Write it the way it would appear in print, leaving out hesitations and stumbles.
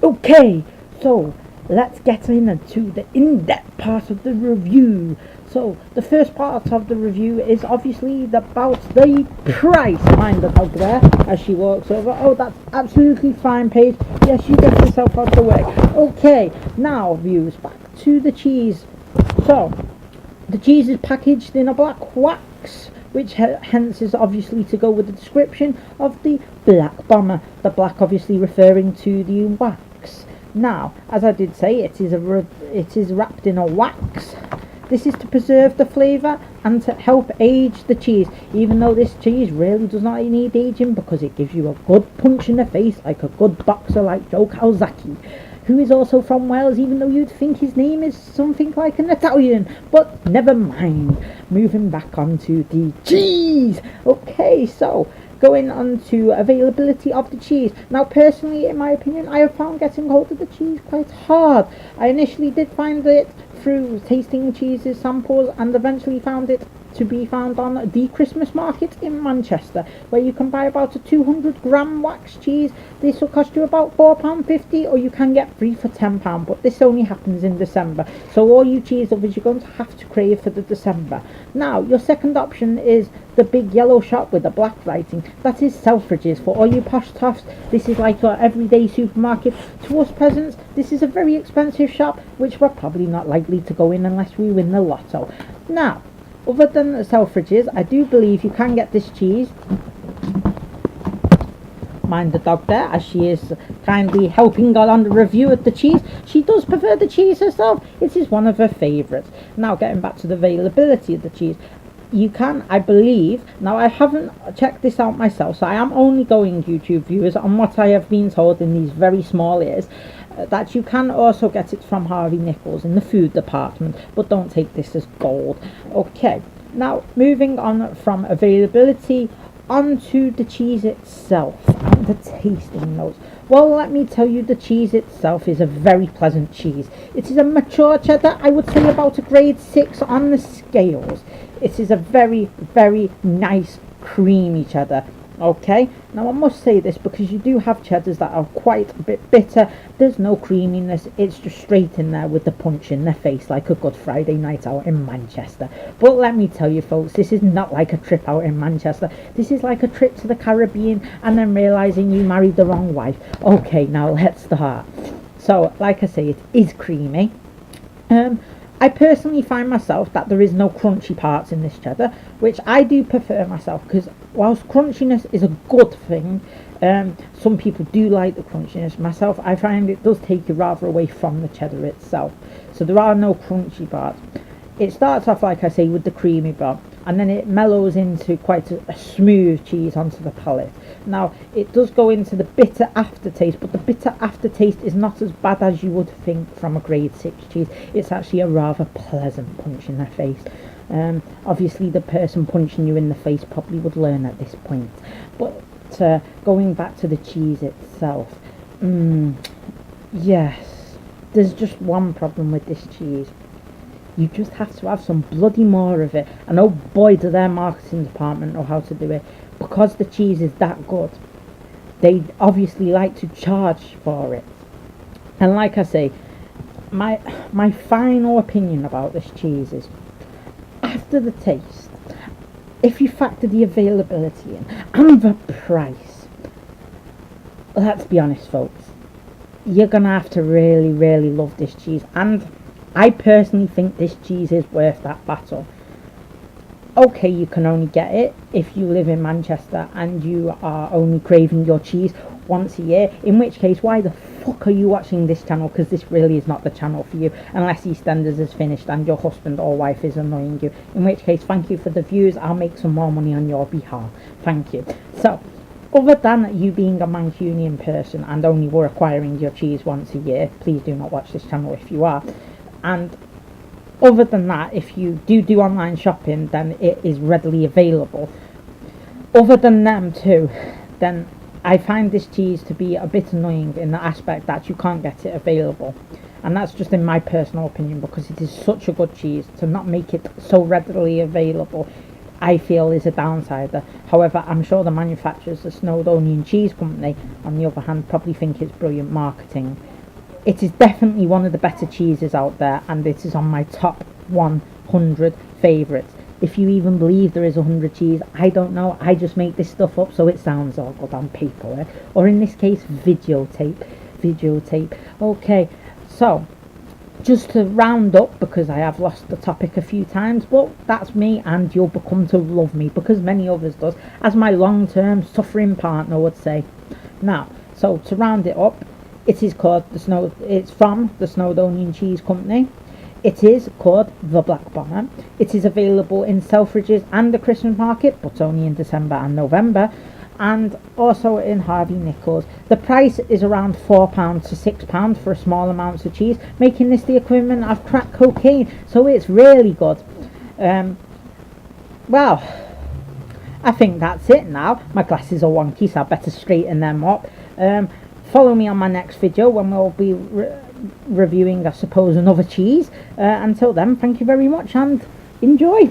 Okay, so let's get into the in-depth part of the review. So the first part of the review is obviously about the price. Mind the dog there as she walks over. Oh, that's absolutely fine, Paige. Yes, you get yourself out the way. Okay, now views back to the cheese. So the cheese is packaged in a black wax, which hence is obviously to go with the description of the black bomber. The black obviously referring to the wax. Now, as I did say, it is wrapped in a wax. This is to preserve the flavour and to help age the cheese, even though this cheese really does not need aging because it gives you a good punch in the face like a good boxer like Joe Calzaghe, who is also from Wales, even though you'd think his name is something like an Italian. But never mind. Moving back onto the cheese. Okay, so going on to availability of the cheese. Now, personally, in my opinion, I have found getting hold of the cheese quite hard. I initially did find it through tasting cheeses samples and eventually found it to be found on the Christmas market in Manchester, where you can buy about a 200-gram wax cheese. This will cost you about £4.50, or you can get free for £10, but this only happens in December, so all you cheese lovers, you're going to have to crave for the December. Now, your second option is the big yellow shop with the black writing. That is Selfridges. For all you posh toffs, this is like your everyday supermarket. To us peasants, this is a very expensive shop, which we're probably not likely to go in unless we win the lotto. Now, other than Selfridges, I do believe you can get this cheese. Mind the dog there, as she is kindly helping on the review of the cheese. She does prefer the cheese herself. It is one of her favourites. Now, getting back to the availability of the cheese. You can, I believe, now I haven't checked this out myself, so I am only going YouTube viewers on what I have been told in these very small ears, that you can also get it from Harvey Nichols in the food department, but don't take this as gold. Okay, now moving on from availability onto the cheese itself and the tasting notes. Well, let me tell you, the cheese itself is a very pleasant cheese. It is a mature cheddar, I would say about a grade 6 on the scales. It is a very, very nice creamy cheddar. Okay, now I must say this because you do have cheddars that are quite a bit bitter. There's no creaminess, it's just straight in there with the punch in their face like a good Friday night out in Manchester. But let me tell you folks, this is not like a trip out in Manchester. This is like a trip to the Caribbean and then realising you married the wrong wife. Okay, now let's start. So, like I say, it is creamy. I personally find myself that there is no crunchy parts in this cheddar, which I do prefer myself, because whilst crunchiness is a good thing, some people do like the crunchiness. Myself, I find it does take you rather away from the cheddar itself. So there are no crunchy parts. It starts off, like I say, with the creamy part, and then it mellows into quite a smooth cheese onto the palate. Now, it does go into the bitter aftertaste, but the bitter aftertaste is not as bad as you would think from a grade 6 cheese. It's actually a rather pleasant punch in the face. Obviously, the person punching you in the face probably would learn at this point. But going back to the cheese itself, yes, there's just one problem with this cheese. You just have to have some bloody more of it. And oh boy, do their marketing department know how to do it. Because the cheese is that good, they obviously like to charge for it. And like I say, my final opinion about this cheese is, after the taste, if you factor the availability in and the price, let's be honest folks, you're gonna have to really, really love this cheese. And I personally think this cheese is worth that battle. Okay, you can only get it if you live in Manchester and you are only craving your cheese once a year, in which case, why the fuck are you watching this channel? Because this really is not the channel for you, unless EastEnders is finished and your husband or wife is annoying you, in which case, thank you for the views. I'll make some more money on your behalf. Thank you. So, other than you being a Mancunian person and only requiring your cheese once a year, please do not watch this channel if you are. And other than that, if you do online shopping, then it is readily available. Other than them two, then I find this cheese to be a bit annoying in the aspect that you can't get it available. And that's just in my personal opinion, because it is such a good cheese. To not make it so readily available, I feel is a downside. However, I'm sure the manufacturers, the Snowdonian Cheese Company, on the other hand, probably think it's brilliant marketing. It is definitely one of the better cheeses out there, and it is on my top 100 favourites. If you even believe there is 100 cheese, I don't know. I just make this stuff up so it sounds all good on paper, or in this case, videotape. Okay, so just to round up, because I have lost the topic a few times, but that's me, and you'll become to love me, because many others does, as my long-term suffering partner would say. Now, so to round it up, it is called it's from the Snowdonian Cheese Company. It is called the Black Bomber. It is available in Selfridges and the Christmas market, but only in December and November, and also in Harvey Nichols. The price is around £4 to £6 for small amounts of cheese, making this the equivalent of crack cocaine, so it's really good. Well, I think that's it now. My glasses are wonky, so I better straighten them up. Follow me on my next video when we'll be reviewing, I suppose, another cheese. Until then, thank you very much and enjoy.